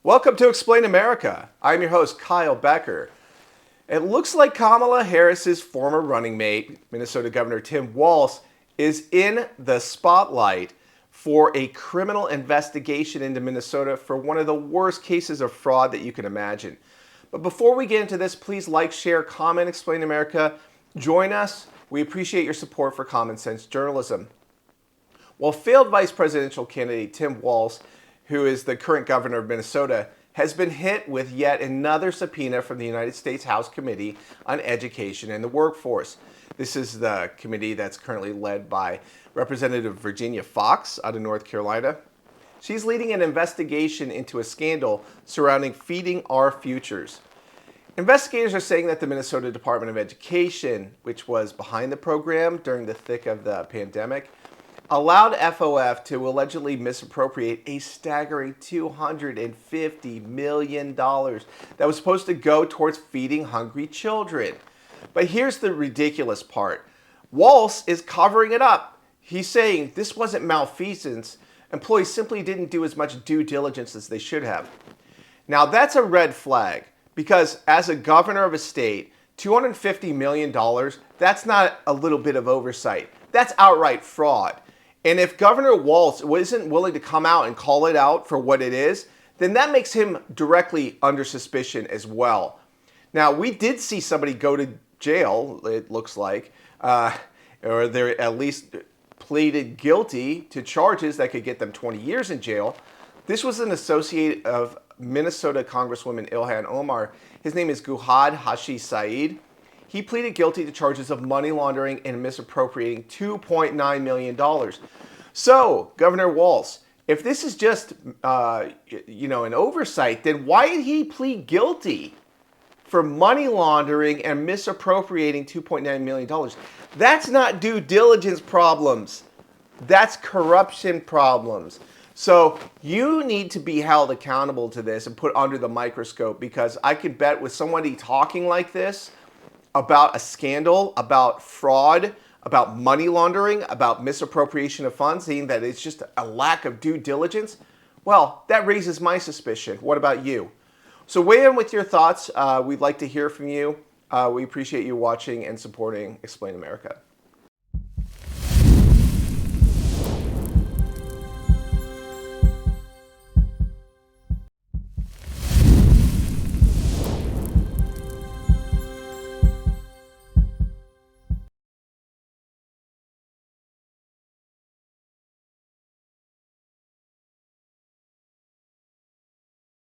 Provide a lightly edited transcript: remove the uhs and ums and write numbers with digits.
Welcome to Explain America. I'm your host, Kyle Becker. It looks like Kamala Harris's former running mate, Minnesota Governor Tim Walz, is in the spotlight for a criminal investigation into Minnesota for one of the worst cases of fraud that you can imagine. But before we get into this, please like, share, comment, Explain America. Join us. We appreciate your support for common sense journalism. Well, failed vice presidential candidate Tim Walz, who is the current governor of Minnesota, has been hit with yet another subpoena from the United States House Committee on Education and the Workforce. This is the committee that's currently led by Representative Virginia Foxx out of North Carolina. She's leading an investigation into a scandal surrounding Feeding Our Futures. Investigators are saying that the Minnesota Department of Education, which was behind the program during the thick of the pandemic, allowed FOF to allegedly misappropriate a staggering $250 million that was supposed to go towards feeding hungry children. But here's the ridiculous part. Walz is covering it up. He's saying this wasn't malfeasance. Employees simply didn't do as much due diligence as they should have. Now that's a red flag because as a governor of a state, $250 million, that's not a little bit of oversight. That's outright fraud. And if Governor Walz isn't willing to come out and call it out for what it is, then that makes him directly under suspicion as well. Now, we did see somebody go to jail, it looks like, or they at least pleaded guilty to charges that could get them 20 years in jail. This was an associate of Minnesota Congresswoman Ilhan Omar. His name is Guhad Hashi Saeed. He pleaded guilty to charges of money laundering and misappropriating $2.9 million. So, Governor Walz, if this is just, an oversight, then why did he plead guilty for money laundering and misappropriating $2.9 million? That's not due diligence problems. That's corruption problems. So you need to be held accountable to this and put under the microscope, because I could bet with somebody talking like this about a scandal, about fraud, about money laundering, about misappropriation of funds, saying that it's just a lack of due diligence, well, that raises my suspicion. What about you? So weigh in with your thoughts. We'd like to hear from you. We appreciate you watching and supporting Explain America.